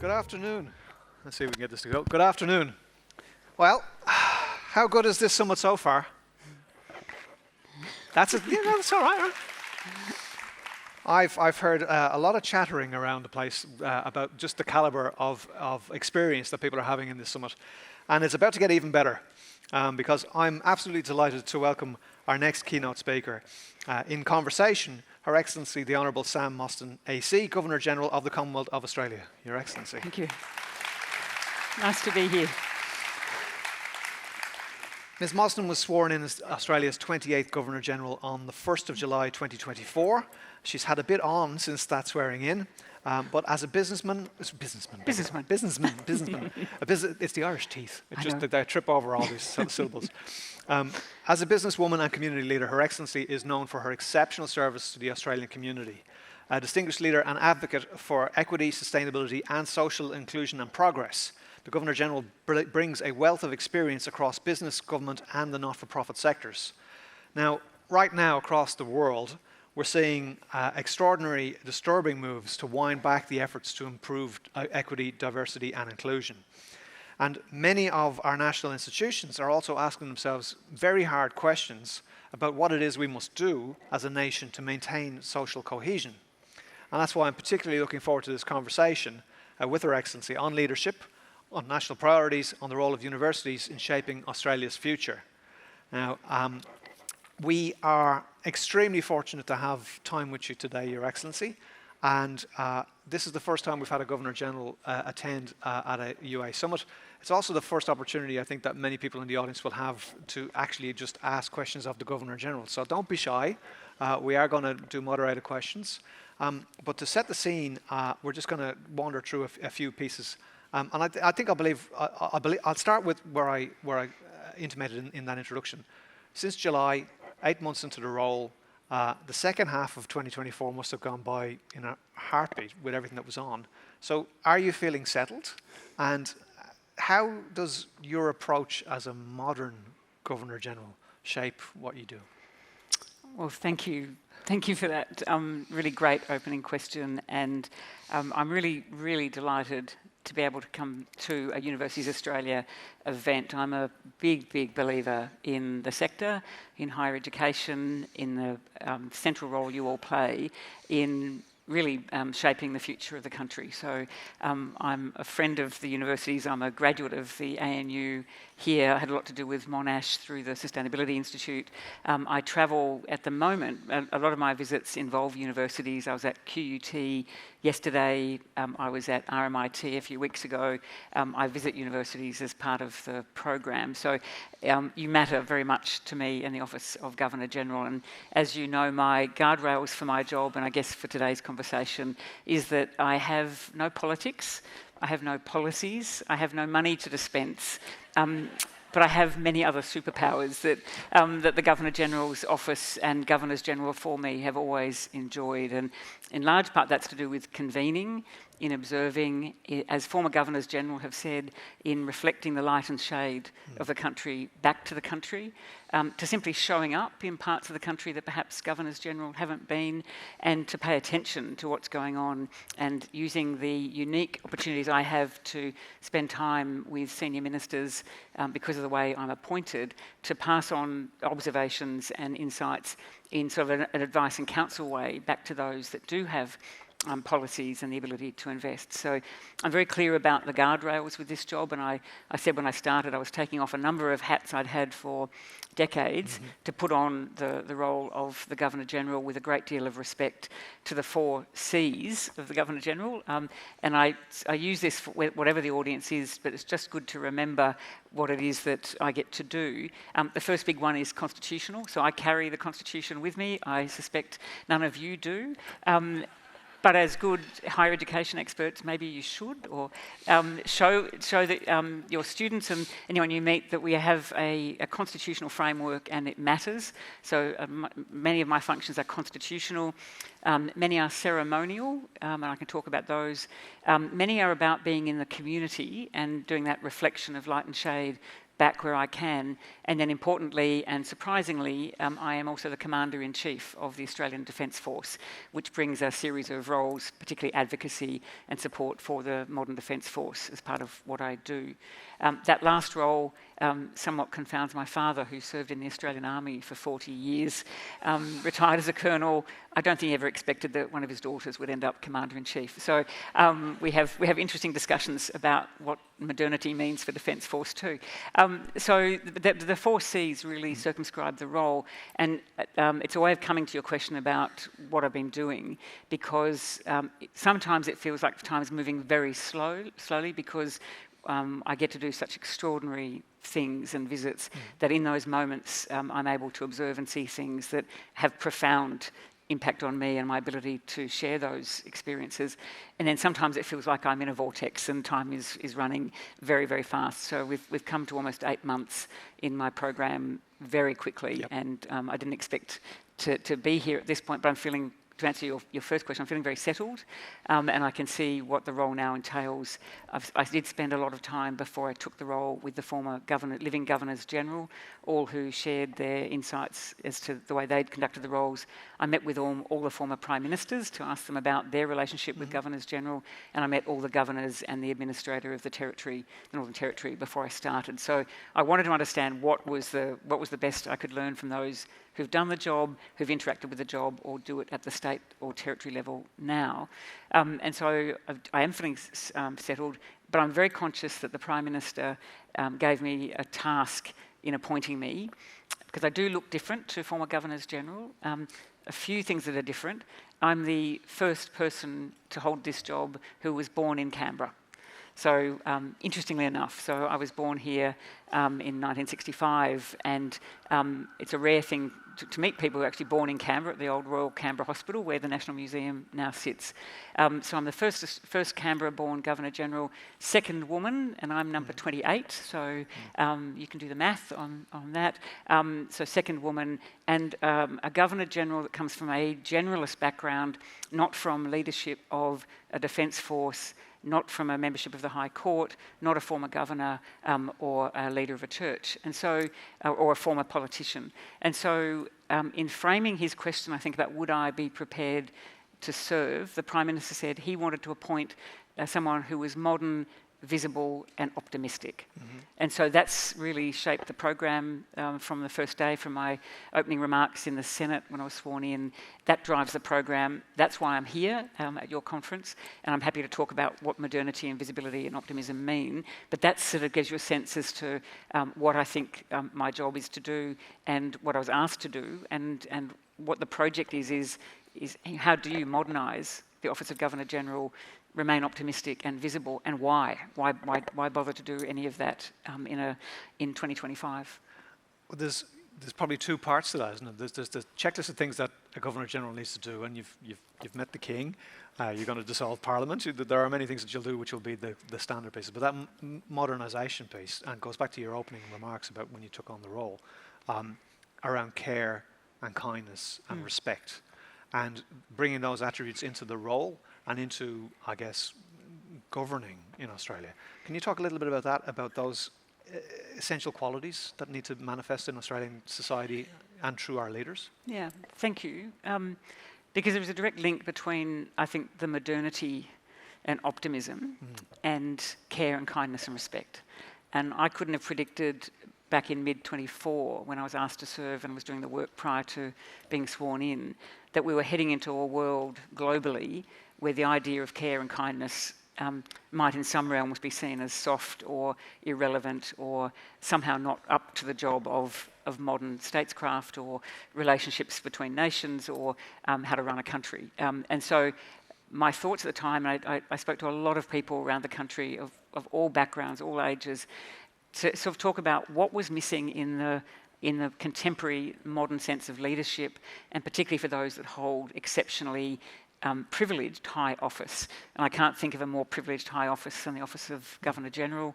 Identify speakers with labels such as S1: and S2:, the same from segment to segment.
S1: Good afternoon. Let's see if we can get this to go. Good afternoon. Well, how good is this summit so far? That's it. Yeah, that's all right. I've heard a lot of chattering around the place about just the caliber of experience that people are having in this summit, and it's about to get even better because I'm absolutely delighted to welcome our next keynote speaker in conversation, Her Excellency the Honourable Sam Mostyn, AC, Governor-General of the Commonwealth of Australia. Your Excellency.
S2: Thank you. Nice to be here.
S1: Ms Mostyn was sworn in as Australia's 28th Governor-General on the 1st of July 2024. She's had a bit on since that swearing in, but as a businessman, it's the Irish teeth. It's just that they trip over all these syllables. As a businesswoman and community leader, Her Excellency is known for her exceptional service to the Australian community. A distinguished leader and advocate for equity, sustainability and social inclusion and progress. The Governor-General brings a wealth of experience across business, government and the not-for-profit sectors. Now, right now across the world, we're seeing extraordinary, disturbing moves to wind back the efforts to improve equity, diversity and inclusion. And many of our national institutions are also asking themselves very hard questions about what it is we must do as a nation to maintain social cohesion. And that's why I'm particularly looking forward to this conversation with Her Excellency on leadership, on national priorities, on the role of universities in shaping Australia's future. Now, we are extremely fortunate to have time with you today, Your Excellency, and this is the first time we've had a Governor-General attend at a UA summit. It's also the first opportunity I think that many people in the audience will have to actually just ask questions of the Governor-General. So don't be shy. We are going to do moderated questions. But to set the scene, we're just going to wander through a few pieces. And I'll start with where I intimated in that introduction. Since July, 8 months into the role, the second half of 2024 must have gone by in a heartbeat with everything that was on. So are you feeling settled? And how does your approach as a modern Governor-General shape what you do?
S2: Well, thank you. Thank you for that really great opening question. And I'm really, really delighted to be able to come to a Universities Australia event. I'm a big, big believer in the sector, in higher education, in the central role you all play in really shaping the future of the country. So I'm a friend of the universities. I'm a graduate of the ANU here. I had a lot to do with Monash through the Sustainability Institute. I travel at the moment. A lot of my visits involve universities. I was at QUT yesterday. I was at RMIT a few weeks ago. I visit universities as part of the program. So you matter very much to me in the Office of Governor-General. And as you know, my guardrails for my job, and I guess for today's conversation, is that I have no politics, I have no policies, I have no money to dispense, but I have many other superpowers that the Governor-General's office and Governors-General for me have always enjoyed. And in large part that's to do with convening, in observing, as former Governors-General have said, in reflecting the light and shade of the country back to the country, to simply showing up in parts of the country that perhaps Governors-General haven't been, and to pay attention to what's going on, and using the unique opportunities I have to spend time with senior ministers because of the way I'm appointed, to pass on observations and insights in sort of an advice and counsel way back to those that do have policies and the ability to invest. So I'm very clear about the guardrails with this job, and I said when I started I was taking off a number of hats I'd had for decades to put on the role of the Governor-General with a great deal of respect to the 4 C's of the Governor-General. And I use this for whatever the audience is, but it's just good to remember what it is that I get to do. The first big one is constitutional, so I carry the Constitution with me. I suspect none of you do. But as good higher education experts, maybe you should, or show that your students and anyone you meet that we have a constitutional framework and it matters. So many of my functions are constitutional, many are ceremonial, and I can talk about those. Many are about being in the community and doing that reflection of light and shade back where I can. And then importantly and surprisingly, I am also the Commander-in-Chief of the Australian Defence Force, which brings a series of roles, particularly advocacy and support for the modern Defence Force as part of what I do. That last role somewhat confounds my father, who served in the Australian Army for 40 years, retired as a colonel. I don't think he ever expected that one of his daughters would end up Commander-in-Chief. So we have interesting discussions about what modernity means for Defence Force too. So the 4 Cs really circumscribe the role, and it's a way of coming to your question about what I've been doing, because sometimes it feels like time is moving very slowly because I get to do such extraordinary things and visits that in those moments I'm able to observe and see things that have profound impact on me and my ability to share those experiences. And then sometimes it feels like I'm in a vortex and time is running very, very fast. So we've come to almost 8 months in my program very quickly. Yep. And I didn't expect to be here at this point, but I'm feeling, to answer your first question, I'm feeling very settled, and I can see what the role now entails. I did spend a lot of time before I took the role with the former living Governors General, all who shared their insights as to the way they'd conducted the roles. I met with all the former Prime Ministers to ask them about their relationship with Governors General, and I met all the governors and the administrator of the Territory, the Northern Territory, before I started. So I wanted to understand what was the best I could learn from those who've done the job, who've interacted with the job, or do it at the state or territory level now. And so I am feeling settled, but I'm very conscious that the Prime Minister gave me a task in appointing me, because I do look different to former Governors General. A few things that are different. I'm the first person to hold this job who was born in Canberra. So interestingly enough, so I was born here in 1965, and it's a rare thing to meet people who are actually born in Canberra at the old Royal Canberra Hospital, where the National Museum now sits. So I'm the first Canberra-born Governor-General, second woman, and I'm number 28, so you can do the math on that. So second woman, and a Governor-General that comes from a generalist background, not from leadership of a defence force, not from a membership of the High Court, not a former governor or a leader of a church, and so, or a former politician. And so in framing his question, I think, about would I be prepared to serve, the Prime Minister said he wanted to appoint someone who was modern, visible and optimistic. And so that's really shaped the program from the first day, from my opening remarks in the Senate when I was sworn in. That drives the program. That's why I'm here at your conference, and I'm happy to talk about what modernity and visibility and optimism mean. But that sort of gives you a sense as to what I think my job is to do, and what I was asked to do, and what the project is how do you modernise the Office of Governor-General, remain optimistic and visible, and why? Why bother to do any of that in 2025?
S1: Well, there's probably 2 parts to that, isn't it? There's the checklist of things that a Governor-General needs to do, and you've met the King, you're going to dissolve Parliament. There are many things that you'll do which will be the standard pieces, but that modernisation piece, and goes back to your opening remarks about when you took on the role, around care and kindness and respect, and bringing those attributes into the role and into, I guess, governing in Australia. Can you talk a little bit about that, about those essential qualities that need to manifest in Australian society and through our leaders?
S2: Yeah, thank you. Because there was a direct link between, I think, the modernity and optimism and care and kindness and respect. And I couldn't have predicted back in mid-24, when I was asked to serve and was doing the work prior to being sworn in, that we were heading into a world globally where the idea of care and kindness might in some realms be seen as soft or irrelevant or somehow not up to the job of modern statescraft or relationships between nations or how to run a country. And so my thoughts at the time, and I spoke to a lot of people around the country of all backgrounds, all ages, to sort of talk about what was missing in the contemporary modern sense of leadership, and particularly for those that hold exceptionally privileged high office. And I can't think of a more privileged high office than the Office of Governor-General.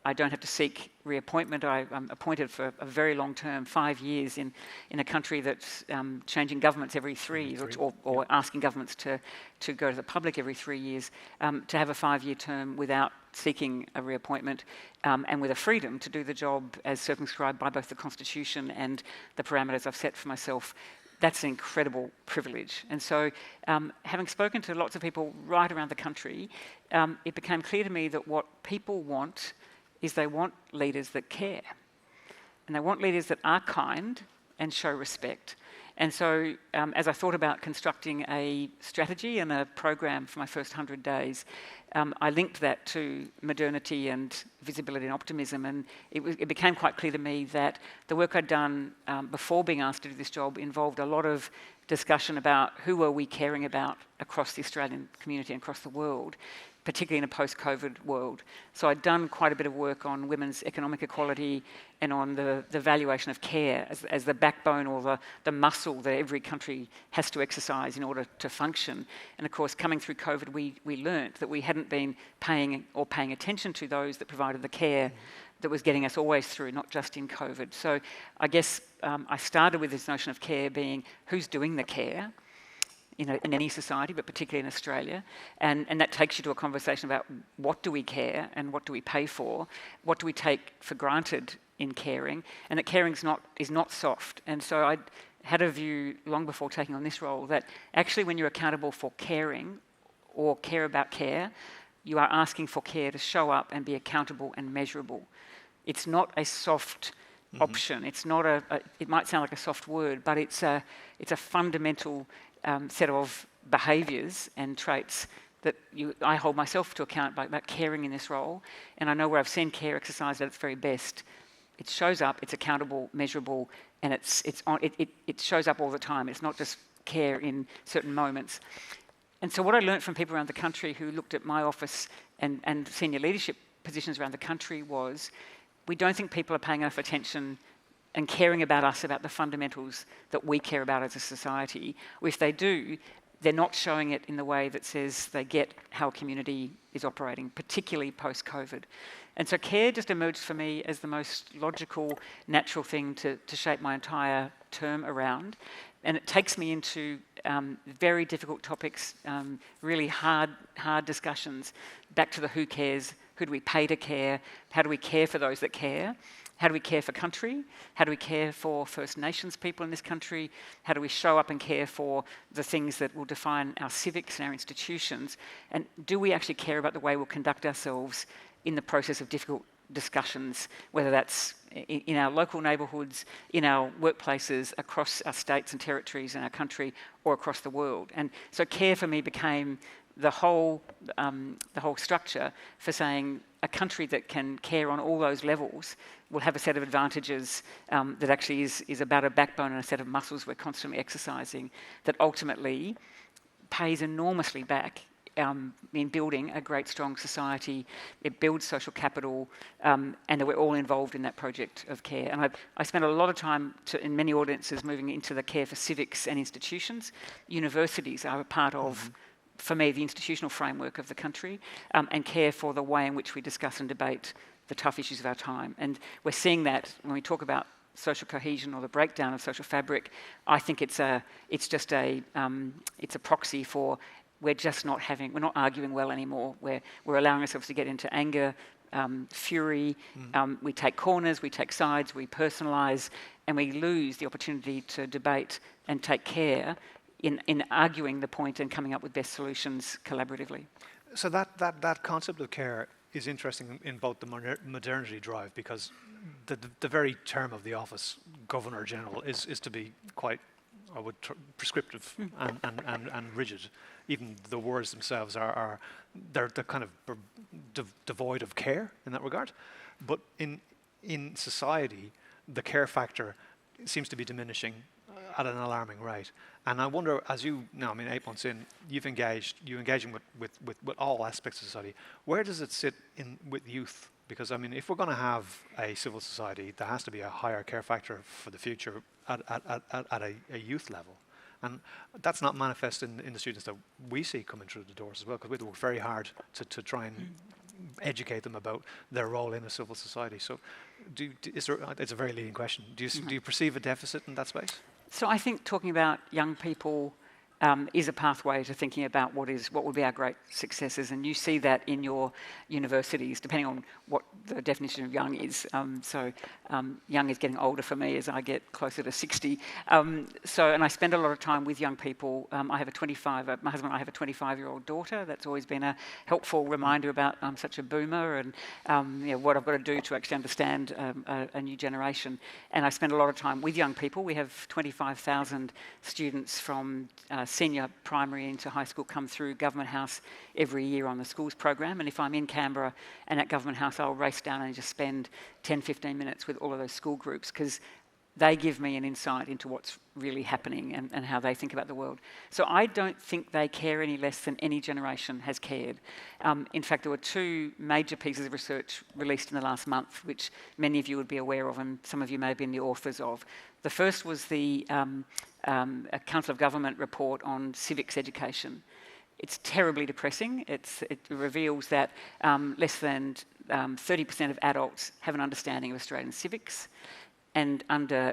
S2: I don't have to seek reappointment. I'm appointed for a very long term, 5 years, in a country that's changing governments every 3 years, or asking governments to go to the public every 3 years, to have a 5-year term without seeking a reappointment, and with a freedom to do the job as circumscribed by both the Constitution and the parameters I've set for myself. That's an incredible privilege. And so, having spoken to lots of people right around the country, it became clear to me that what people want is they want leaders that care. And they want leaders that are kind and show respect. And so, as I thought about constructing a strategy and a program for my first 100 days, I linked that to modernity and visibility and optimism. And it became quite clear to me that the work I'd done before being asked to do this job involved a lot of discussion about who are we caring about across the Australian community and across the world, particularly in a post-COVID world. So I'd done quite a bit of work on women's economic equality and on the valuation of care as the backbone or the muscle that every country has to exercise in order to function. And of course, coming through COVID, we learnt that we hadn't been paying attention to those that provided the care that was getting us always through, not just in COVID. So I guess I started with this notion of care being who's doing the care, in any society, but particularly in Australia. And that takes you to a conversation about what do we care and what do we pay for? What do we take for granted in caring? And that caring is not soft. And so I had a view long before taking on this role that actually when you're accountable for caring or care about care, you are asking for care to show up and be accountable and measurable. It's not a soft option. It's not it might sound like a soft word, but it's a fundamental set of behaviours and traits that I hold myself to account about caring in this role. And I know where I've seen care exercised at its very best. It shows up, it's accountable, measurable, and it shows up all the time. It's not just care in certain moments. And so what I learnt from people around the country who looked at my office and senior leadership positions around the country was, we don't think people are paying enough attention and caring about us, about the fundamentals that we care about as a society. Or if they do, they're not showing it in the way that says they get how a community is operating, particularly post-COVID. And so care just emerged for me as the most logical, natural thing to shape my entire term around. And it takes me into very difficult topics, really hard discussions, back to the who cares, who do we pay to care, how do we care for those that care, how do we care for country, how do we care for First Nations people in this country, how do we show up and care for the things that will define our civics and our institutions, and do we actually care about the way we'll conduct ourselves in the process of difficult discussions, whether that's in our local neighbourhoods, in our workplaces, across our states and territories in our country, or across the world. And so care for me became the whole structure for saying a country that can care on all those levels will have a set of advantages that actually is about a backbone and a set of muscles we're constantly exercising that ultimately pays enormously back in building a great, strong society. It builds social capital, and that we're all involved in that project of care. And I spent a lot of time in many audiences moving into the care for civics and institutions. Universities are a part of, for me, the institutional framework of the country, and care for the way in which we discuss and debate the tough issues of our time. And we're seeing that when we talk about social cohesion or the breakdown of social fabric. I think it's a proxy for we're not arguing well anymore. We're allowing ourselves to get into anger, fury. We take corners, we take sides, we personalise, and we lose the opportunity to debate and take care in arguing the point and coming up with best solutions collaboratively.
S1: So that concept of care is interesting in both the modernity drive, because the very term of the office, Governor General, is to be quite, prescriptive and rigid. Even the words themselves they're kind of devoid of care in that regard. But in society, the care factor seems to be diminishing at an alarming rate. And I wonder, as 8 months in, you're engaging with all aspects of society. Where does it sit with youth? Because if we're going to have a civil society, there has to be a higher care factor for the future at a youth level. And that's not manifest in the students that we see coming through the doors as well, because we work very hard to try and educate them about their role in a civil society. So it's a very leading question. Do you perceive a deficit in that space?
S2: So I think talking about young people is a pathway to thinking about what would be our great successes, and you see that in your universities, depending on what the definition of young is. Young is getting older for me as I get closer to 60. And I spend a lot of time with young people. I have my husband and I have a 25-year-old daughter. That's always been a helpful reminder about I'm such a boomer and what I've got to do to actually understand a new generation. And I spend a lot of time with young people. We have 25,000 students from senior primary into high school come through Government House every year on the schools program. And if I'm in Canberra and at Government House, I'll race down and just spend 10, 15 minutes with all of those school groups, because they give me an insight into what's really happening and how they think about the world. So I don't think they care any less than any generation has cared. In fact, there were 2 major pieces of research released in the last month, which many of you would be aware of, and some of you may have been the authors of. The first was the Council of Government report on civics education. It's terribly depressing. It reveals that less than 30% of adults have an understanding of Australian civics, and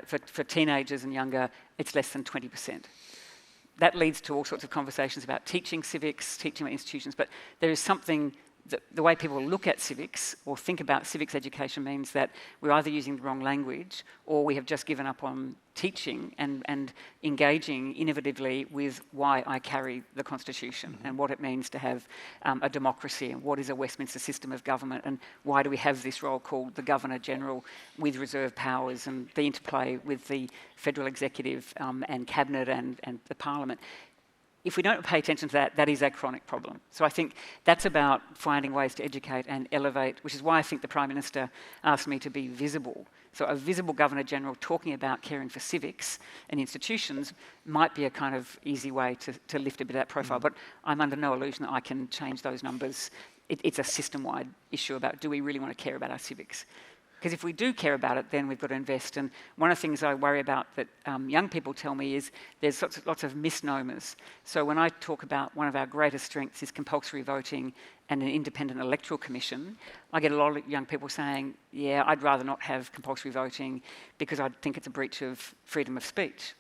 S2: for teenagers and younger, it's less than 20%. That leads to all sorts of conversations about teaching civics, teaching about institutions, but there is something the way people look at civics or think about civics education means that we're either using the wrong language or we have just given up on teaching and engaging innovatively with why I carry the Constitution and what it means to have a democracy and what is a Westminster system of government and why do we have this role called the Governor-General with reserve powers and the interplay with the federal executive and cabinet and the Parliament. If we don't pay attention to that, that is a chronic problem. So I think that's about finding ways to educate and elevate, which is why I think the Prime Minister asked me to be visible. So a visible Governor-General talking about caring for civics and institutions might be a kind of easy way to lift a bit of that profile. But I'm under no illusion that I can change those numbers. It's a system-wide issue about, do we really want to care about our civics? Because if we do care about it, then we've got to invest. And one of the things I worry about that young people tell me is there's lots of misnomers. So when I talk about one of our greatest strengths is compulsory voting and an independent electoral commission, I get a lot of young people saying, yeah, I'd rather not have compulsory voting because I think it's a breach of freedom of speech.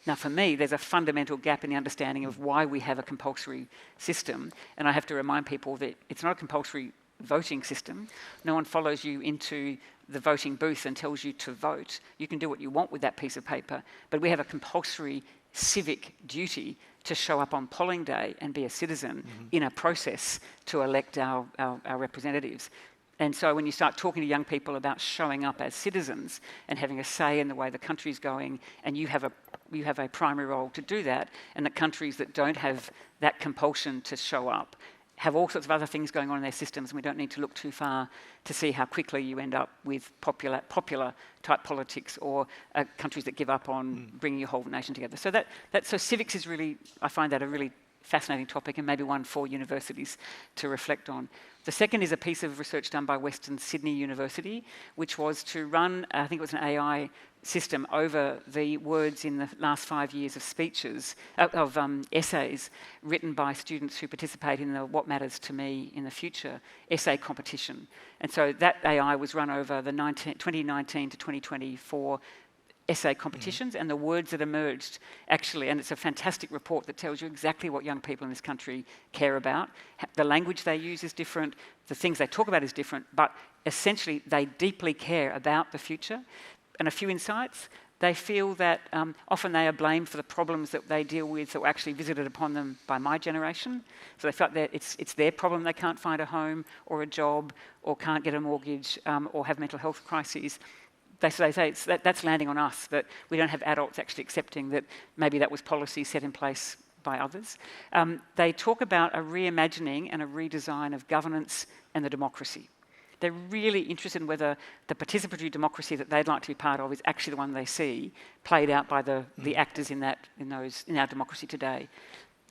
S2: Now, for me, there's a fundamental gap in the understanding of why we have a compulsory system. And I have to remind people that it's not a compulsory voting system. No one follows you into the voting booth and tells you to vote. You can do what you want with that piece of paper, but we have a compulsory civic duty to show up on polling day and be a citizen in a process to elect our representatives. And so when you start talking to young people about showing up as citizens and having a say in the way the country's going, and you have a primary role to do that, and the countries that don't have that compulsion to show up have all sorts of other things going on in their systems, and we don't need to look too far to see how quickly you end up with popular type politics or countries that give up on bringing your whole nation together. So so civics is really, I find that a really fascinating topic and maybe one for universities to reflect on. The second is a piece of research done by Western Sydney University, which was to run, I think it was an AI system over the words in the last 5 years of speeches, essays written by students who participate in the What Matters to Me in the Future essay competition. And so that AI was run over the 2019 to 2024 essay competitions and the words that emerged actually, and it's a fantastic report that tells you exactly what young people in this country care about. The language they use is different, the things they talk about is different, but essentially they deeply care about the future. And a few insights, they feel that often they are blamed for the problems that they deal with that were actually visited upon them by my generation. So they felt that it's their problem they can't find a home or a job or can't get a mortgage or have mental health crises. They say that's landing on us, that we don't have adults actually accepting that maybe that was policy set in place by others. They talk about a reimagining and a redesign of governance and the democracy. They're really interested in whether the participatory democracy that they'd like to be part of is actually the one they see played out by the actors in our democracy today.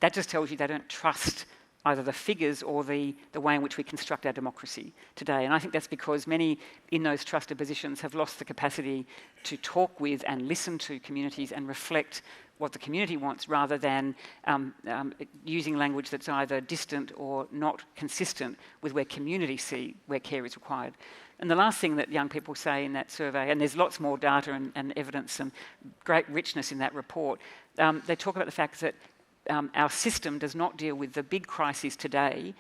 S2: That just tells you they don't trust either the figures or the way in which we construct our democracy today. And I think that's because many in those trusted positions have lost the capacity to talk with and listen to communities and reflect what the community wants rather than using language that's either distant or not consistent with where communities see where care is required. And the last thing that young people say in that survey, and there's lots more data and evidence and great richness in that report, they talk about the fact that our system does not deal with the big crises today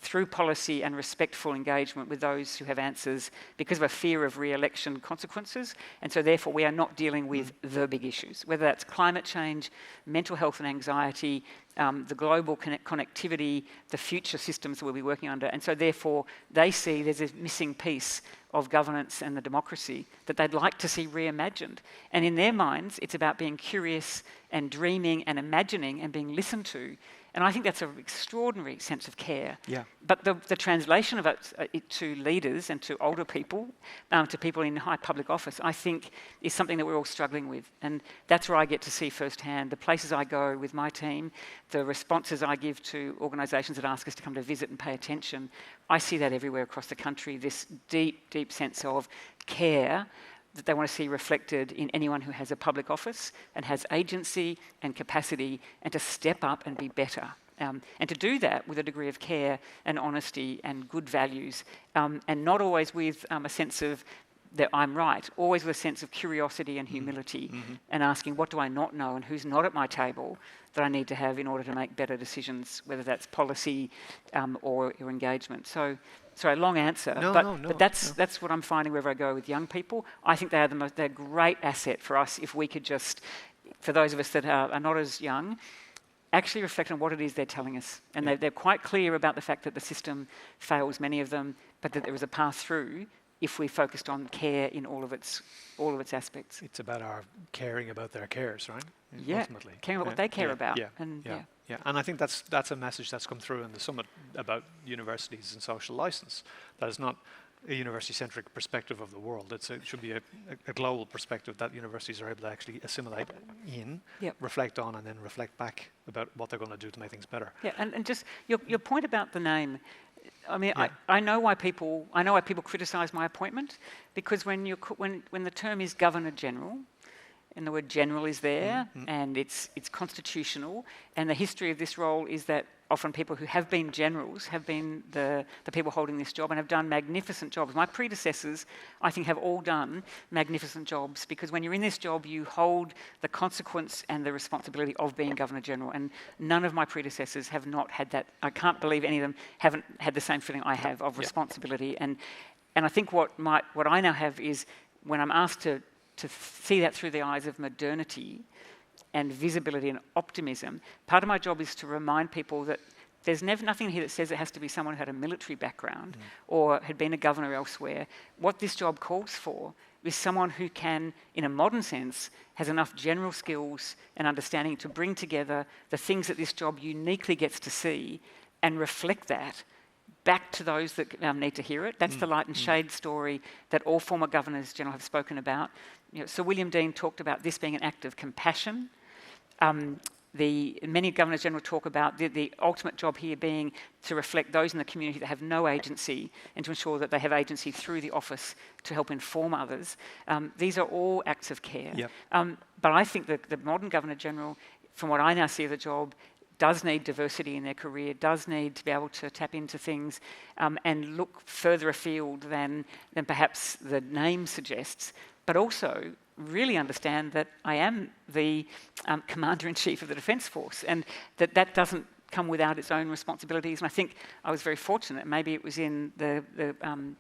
S2: through policy and respectful engagement with those who have answers because of a fear of re-election consequences. And so therefore we are not dealing with the big issues, whether that's climate change, mental health and anxiety, the global connectivity, the future systems that we'll be working under. And so therefore they see there's a missing piece of governance and the democracy that they'd like to see reimagined. And in their minds, it's about being curious and dreaming and imagining and being listened to. And I think that's an extraordinary sense of care.
S1: Yeah.
S2: But the translation of it to leaders and to older people, to people in high public office, I think is something that we're all struggling with. And that's where I get to see firsthand the places I go with my team, the responses I give to organisations that ask us to come to visit and pay attention. I see that everywhere across the country, this deep, deep sense of care that they want to see reflected in anyone who has a public office and has agency and capacity and to step up and be better. And to do that with a degree of care and honesty and good values, and not always with a sense of that I'm right, always with a sense of curiosity and humility, and asking what do I not know and who's not at my table that I need to have in order to make better decisions, whether that's policy or engagement. So, sorry, long answer, but that's what I'm finding wherever I go with young people. I think they're a great asset for us if we could just, for those of us that are not as young, actually reflect on what it is they're telling us. And they're quite clear about the fact that the system fails many of them, but that there is a path through if we focused on care in all of its aspects.
S1: It's about our caring about their cares, right?
S2: Yeah,
S1: ultimately.
S2: caring about what they care about.
S1: Yeah. And I think that's a message that's come through in the summit about universities and social license. That is not a university-centric perspective of the world. It should be a global perspective that universities are able to actually assimilate in, reflect on, and then reflect back about what they're going to do to make things better.
S2: Yeah, and just your point about the name. I mean, I know why people criticise my appointment, because when the term is Governor General, and the word general is there, and it's constitutional, and the history of this role is that often people who have been generals have been the people holding this job and have done magnificent jobs. My predecessors, I think, have all done magnificent jobs, because when you're in this job, you hold the consequence and the responsibility of being Governor General, and none of my predecessors have not had that. I can't believe any of them haven't had the same feeling I have of responsibility. And I think what I now have is, when I'm asked to see that through the eyes of modernity and visibility and optimism, part of my job is to remind people that there's nothing here that says it has to be someone who had a military background or had been a governor elsewhere. What this job calls for is someone who can, in a modern sense, has enough general skills and understanding to bring together the things that this job uniquely gets to see and reflect that back to those that need to hear it. That's the light and shade story that all former Governors General have spoken about. Sir William Dean talked about this being an act of compassion. Many Governors General talk about the ultimate job here being to reflect those in the community that have no agency and to ensure that they have agency through the office to help inform others. These are all acts of care. But I think that the modern Governor General, from what I now see of the job, does need diversity in their career, does need to be able to tap into things and look further afield than perhaps the name suggests, but also really understand that I am the Commander-in-Chief of the Defence Force, and that doesn't come without its own responsibilities. And I think I was very fortunate. Maybe it was in the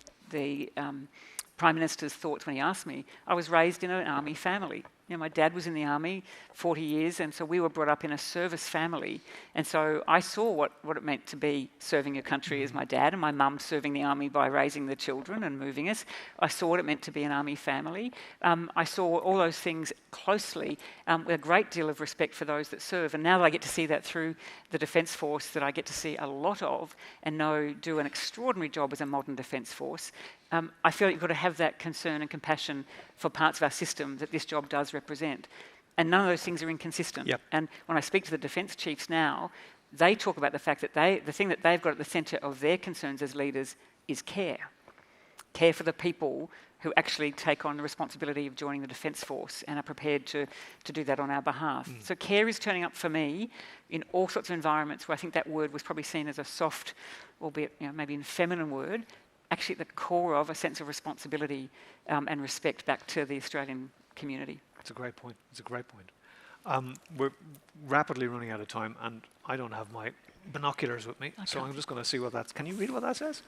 S2: Prime Minister's thoughts when he asked me. I was raised in an army family. My dad was in the army 40 years, and so we were brought up in a service family. And so I saw what it meant to be serving your country as my dad, and my mum serving the army by raising the children and moving us. I saw what it meant to be an army family. I saw all those things closely with a great deal of respect for those that serve. And now that I get to see that through the Defence Force, that I get to see a lot of and know do an extraordinary job as a modern Defence Force, I feel like you've got to have that concern and compassion for parts of our system that this job does represent. And none of those things are inconsistent. And when I speak to the Defence Chiefs now, they talk about the fact that the thing that they've got at the centre of their concerns as leaders is care. Care for the people who actually take on the responsibility of joining the Defence Force and are prepared to do that on our behalf. So care is turning up for me in all sorts of environments where I think that word was probably seen as a soft, albeit maybe a feminine word, actually at the core of a sense of responsibility and respect back to the Australian community.
S1: It's a great point. We're rapidly running out of time, and I don't have my binoculars with me, so I'm just going to see what that's... Can you read what that says?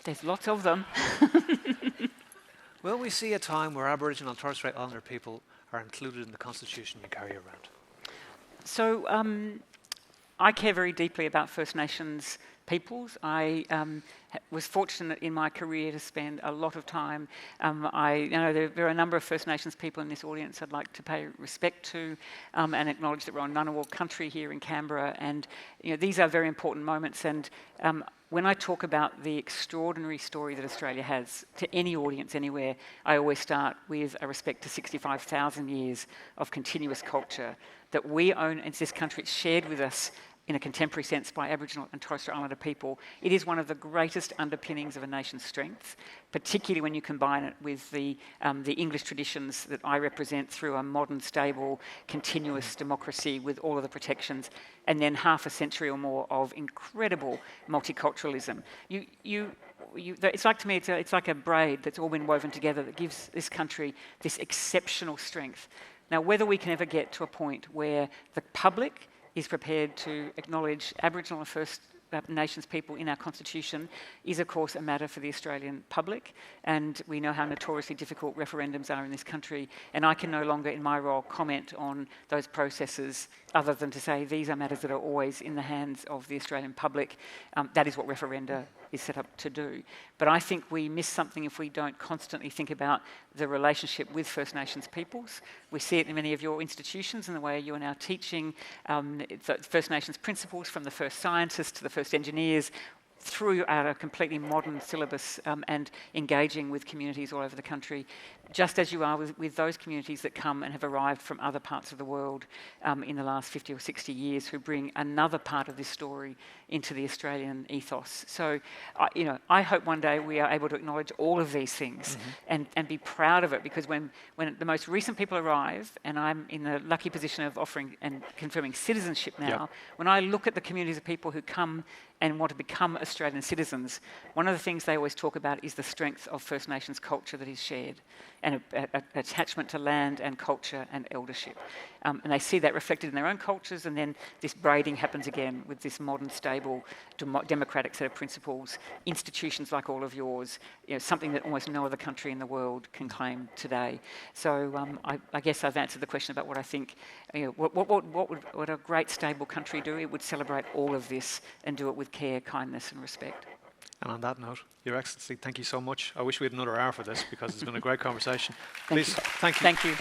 S2: There's lots of them.
S1: Will we see a time where Aboriginal and Torres Strait Islander people are included in the constitution you carry around?
S2: So I care very deeply about First Nations peoples. I was fortunate in my career to spend a lot of time. There are a number of First Nations people in this audience I'd like to pay respect to and acknowledge that we're on Ngunnawal country here in Canberra. And these are very important moments. And when I talk about the extraordinary story that Australia has to any audience anywhere, I always start with a respect to 65,000 years of continuous culture that we own as this country. It's shared with us in a contemporary sense by Aboriginal and Torres Strait Islander people. It is one of the greatest underpinnings of a nation's strength, particularly when you combine it with the English traditions that I represent through a modern, stable, continuous democracy with all of the protections, and then half a century or more of incredible multiculturalism. It's like, to me, it's like a braid that's all been woven together that gives this country this exceptional strength. Now, whether we can ever get to a point where the public is prepared to acknowledge Aboriginal and First Nations people in our constitution is, of course, a matter for the Australian public, and we know how notoriously difficult referendums are in this country, and I can no longer, in my role, comment on those processes other than to say these are matters that are always in the hands of the Australian public. That is what referenda is set up to do. But I think we miss something if we don't constantly think about the relationship with First Nations peoples. We see it in many of your institutions in the way you are now teaching First Nations principles, from the first scientists to the first engineers, through a completely modern syllabus and engaging with communities all over the country, just as you are with those communities that come and have arrived from other parts of the world in the last 50 or 60 years, who bring another part of this story into the Australian ethos. So, I hope one day we are able to acknowledge all of these things and be proud of it, because when the most recent people arrive, and I'm in the lucky position of offering and confirming citizenship now, when I look at the communities of people who come and want to become Australian citizens, one of the things they always talk about is the strength of First Nations culture that is shared, and an attachment to land and culture and eldership. And they see that reflected in their own cultures, and then this braiding happens again with this modern, stable, democratic set of principles, institutions like all of yours, something that almost no other country in the world can claim today. So I guess I've answered the question about what I think, what would a great, stable country do? It would celebrate all of this and do it with care, kindness and respect.
S1: And on that note, Your Excellency, thank you so much. I wish we had another hour for this, because it's been a great conversation. Please, thank you.
S2: Thank you.